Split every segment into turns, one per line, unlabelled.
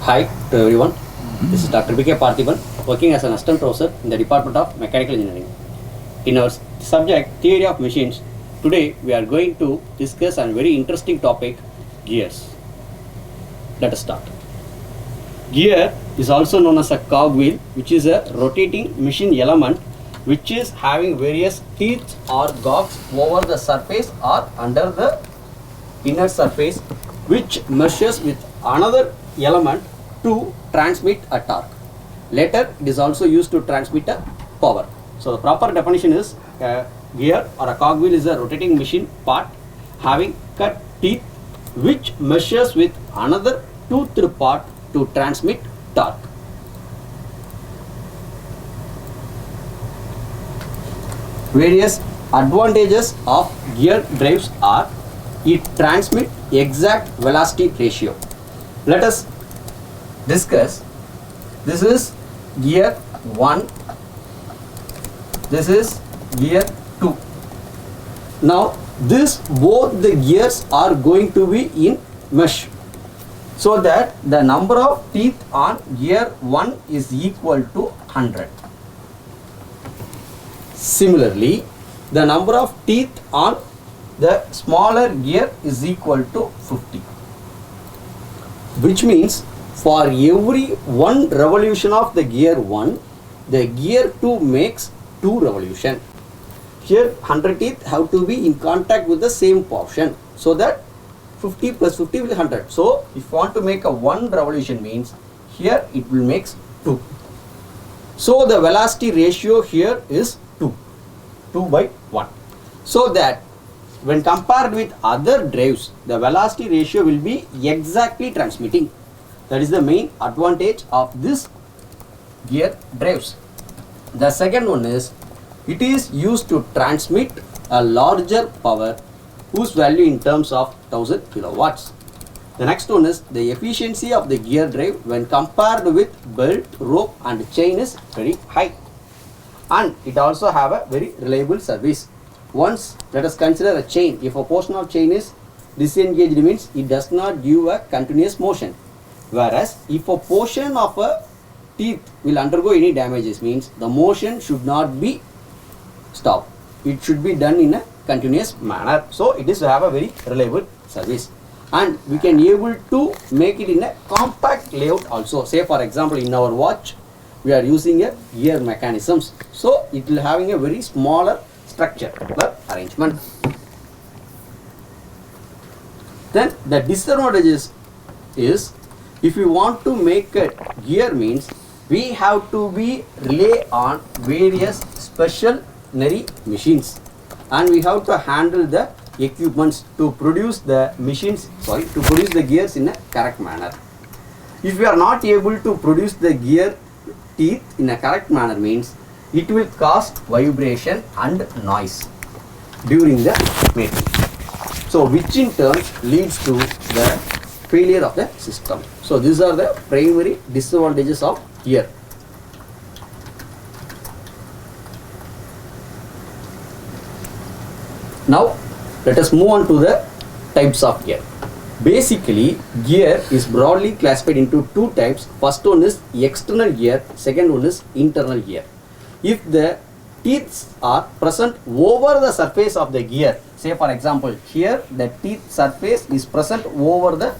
Hi to everyone. This is Dr. B.K.Parrthipan, working as an assistant professor in the Department of Mechanical Engineering. In our subject Theory of Machines, today we are going to discuss a very interesting topic, gears. Let us start. Gear is also known as a cogwheel, which is a rotating machine element which is having various teeth or cogs over the surface or under the inner surface, which meshes with another element to transmit a torque. Later, it is also used to transmit a power. So, the proper definition is a gear or a cogwheel is a rotating machine part having cut teeth which meshes with another toothed part to transmit torque. Various advantages of gear drives are it transmits exact velocity ratio. Let us discuss. This is gear 1, this is gear 2. Now both the gears are going to be in mesh, so that the number of teeth on gear 1 is equal to 100. Similarly, the number of teeth on the smaller gear is equal to 50, which means for every one revolution of the gear 1, the gear 2 makes 2 revolution. Here 100 teeth have to be in contact with the same portion, so that 50 plus 50 will be 100. So if you want to make a 1 revolution means here it will make 2. So the velocity ratio here is 2 by 1. So that when compared with other drives, the velocity ratio will be exactly transmitting. That is the main advantage of this gear drives. The second one is it is used to transmit a larger power whose value in terms of 1000 kilowatts. The next one is the efficiency of the gear drive when compared with belt, rope and chain is very high, and it also have a very reliable service. Once let us consider a chain. If a portion of chain is disengaged means it does not give a continuous motion, whereas if a portion of a teeth will undergo any damages means the motion should not be stopped. It should be done in a continuous manner. So it is to have a very reliable service, and we can able to make it in a compact layout also. Say for example, in our watch we are using a gear mechanisms, so it will having a very smaller structure arrangement. Then the disadvantages is if you want to make a gear means we have to be rely on various stationary machines, and we have to handle the equipments to produce the to produce the gears in a correct manner. If we are not able to produce the gear teeth in a correct manner means it will cause vibration and noise during the mating, so which in turn leads to the failure of the system. So these are the primary disadvantages of gear. Now let us move on to the types of gear. Basically, gear is broadly classified into 2 types. First one is external gear, second one is internal gear. If the teeth are present over the surface of the gear, say for example here the teeth surface is present over the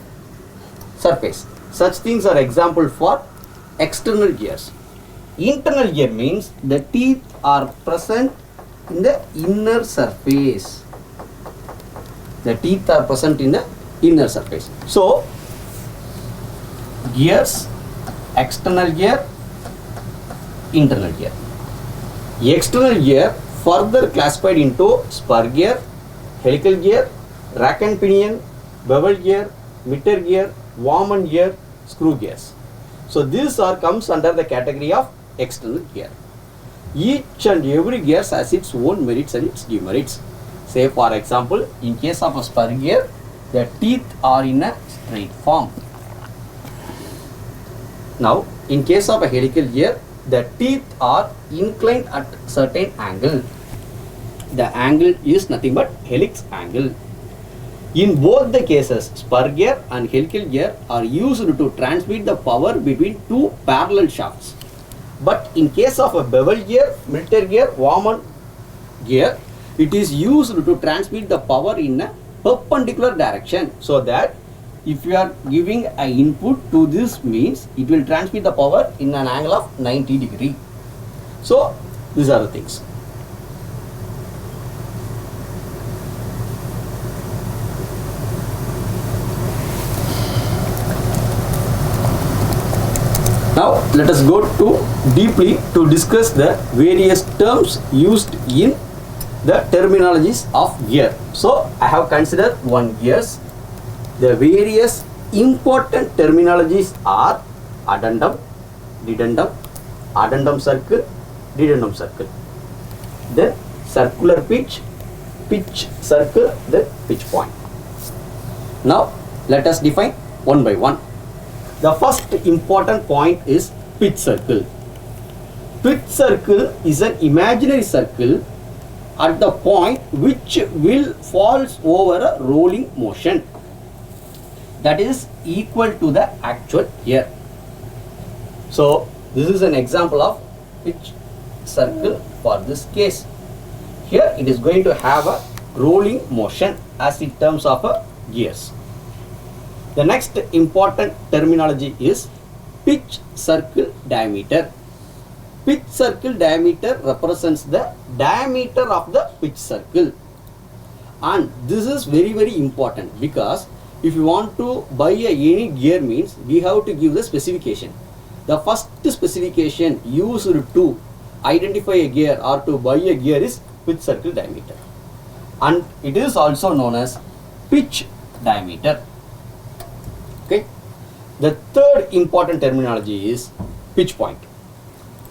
surface, such things are example for external gears. Internal gear means the teeth are present in the inner surface. The teeth are present in the inner surface. So gears, external gear, internal gear. External gear further classified into spur gear, helical gear, rack and pinion, bevel gear, meter gear, worm and gear, screw gears. So these are comes under the category of external gear. Each and every gear has its own merits and its demerits. Say for example, in case of a spur gear, the teeth are in a straight form. Now in case of a helical gear, the teeth are inclined at certain angle. The angle is nothing but helix angle. In both the cases, spur gear and helical gear are used to transmit the power between two parallel shafts. But in case of a bevel gear, military gear, Warman gear, it is used to transmit the power in a perpendicular direction, so that if you are giving an input to this means it will transmit the power in an angle of 90 degree. So these are the things. Now let us go deeply to discuss the various terms used in the terminologies of gear. So I have considered one gears. The various important terminologies are addendum, addendum circle, dedendum circle. Then circular pitch, pitch circle, then pitch point. Now let us define one by one. The first important point is pitch circle. Pitch circle is an imaginary circle at the point which will falls over a rolling motion that is equal to the actual gear. So this is an example of pitch circle for this case. Here it is going to have a rolling motion as in terms of gears. The next important terminology is pitch circle diameter. Pitch circle diameter represents the diameter of the pitch circle, and this is very, very important, because if you want to buy any gear means we have to give the specification. The first specification used to identify a gear or to buy a gear is pitch circle diameter, and it is also known as pitch diameter. Okay. The third important terminology is pitch point.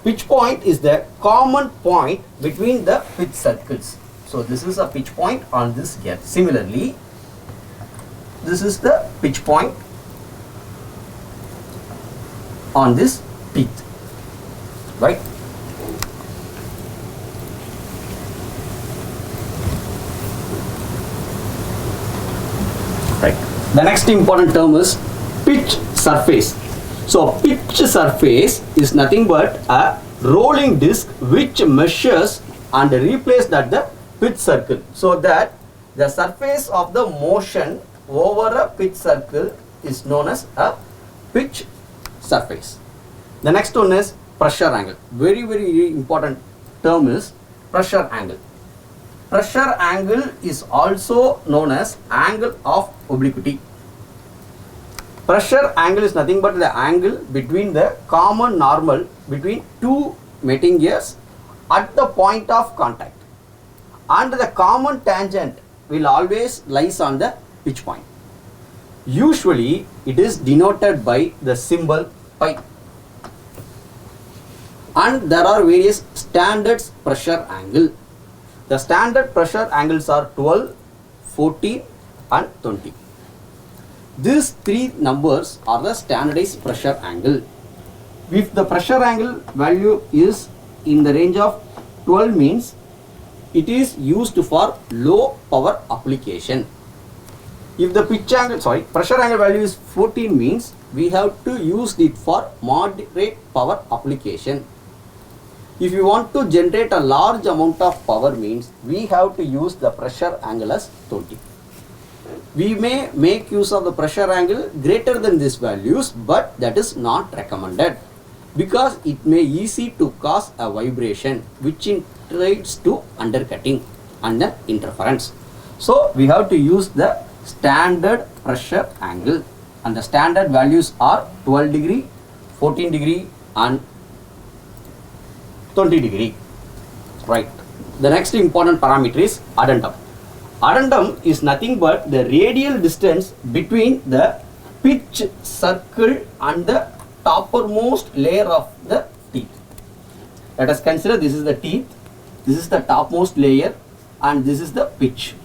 Pitch point is the common point between the pitch circles. So this is a pitch point on this gear. Similarly, this is the pitch point on this teeth, right? Right. The next important term is pitch surface. So pitch surface is nothing but a rolling disc which measures and replaces at the pitch circle, so that the surface of the motion over a pitch circle is known as a pitch surface. The next one is pressure angle. Very, very important term is pressure angle. Pressure angle is also known as angle of obliquity. Pressure angle is nothing but the angle between the common normal between two mating gears at the point of contact, and the common tangent will always lies on the pitch point. Usually it is denoted by the symbol pi, and there are various standards pressure angle. The standard pressure angles are 12, 14 and 20. These three numbers are the standardized pressure angle. If the pressure angle value is in the range of 12 means it is used for low power application. If the pressure angle value is 14 means we have to use it for moderate power application. If you want to generate a large amount of power means we have to use the pressure angle as 20. We may make use of the pressure angle greater than these values, but that is not recommended, because it may easy to cause a vibration which leads to undercutting and then interference. So we have to use the standard pressure angle, and the standard values are 12 degree, 14 degree and 20 degree. Right. The next important parameter is addendum. Addendum is nothing but the radial distance between the pitch circle and the toppermost layer of the teeth. Let us consider this is the teeth, this is the topmost layer, and this is the pitch.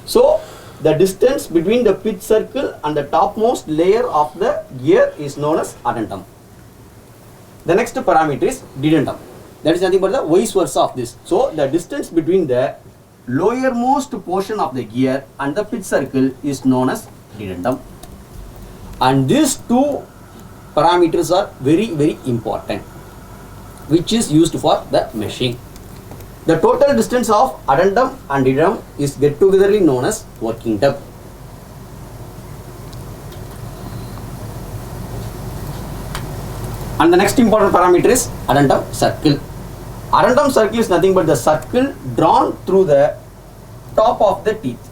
So the distance between the pitch circle and the topmost layer of the gear is known as addendum. The next parameter is dedendum. That is nothing but the vice versa of this. So the distance between the lowermost portion of the gear and the pitch circle is known as dedendum. And these two parameters are very important, which is used for the meshing. The total distance of addendum and dedendum is get togetherly known as working depth. And the next important parameter is addendum circle. Addendum circle is nothing but the circle drawn through the top of the teeth,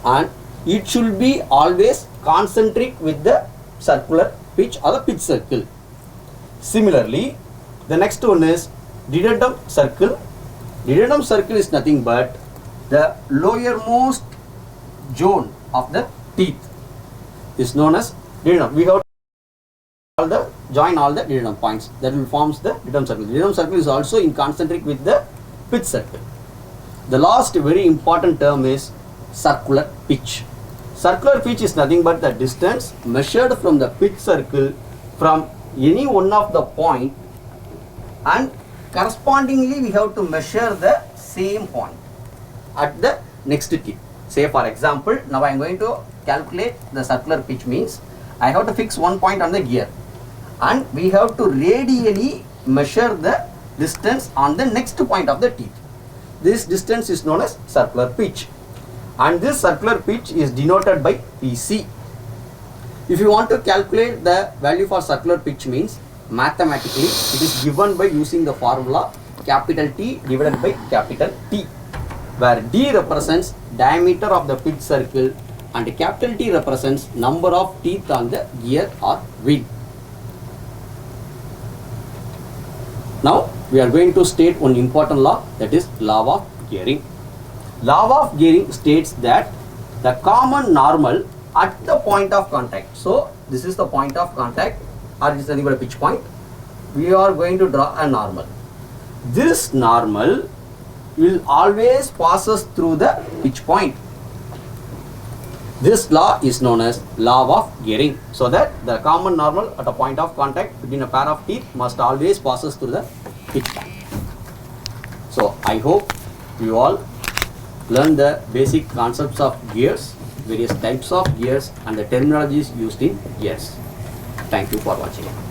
and it should be always concentric with the circular pitch or the pitch circle. Similarly, the next one is dedendum circle. Dedendum circle is nothing but the lowermost zone of the teeth is known as dedendum. We have join all the dedendum points, that will forms the dedendum circle. The dedendum circle is also in concentric with the pitch circle. The last very important term is circular pitch. Circular pitch is nothing but the distance measured from the pitch circle from any one of the point, and correspondingly we have to measure the same point at the next tip. Say for example, now I am going to calculate the circular pitch, means I have to fix one point on the gear, and we have to radially measure the distance on the next point of the teeth. This distance is known as circular pitch, and this circular pitch is denoted by PC. If you want to calculate the value for circular pitch, means mathematically it is given by using the formula capital T divided by capital T, where D represents diameter of the pitch circle and capital T represents number of teeth on the gear or wheel. Now we are going to state one important law, that is law of gearing. Law of gearing states that the common normal at the point of contact. So this is the point of contact, or this is another pitch point. We are going to draw a normal. This normal will always passes through the pitch point. This law is known as law of gearing. So that the common normal at a point of contact between a pair of teeth must always passes through the pitch point. So I hope you all learn the basic concepts of gears, various types of gears, and the terminologies used in gears. Thank you for watching.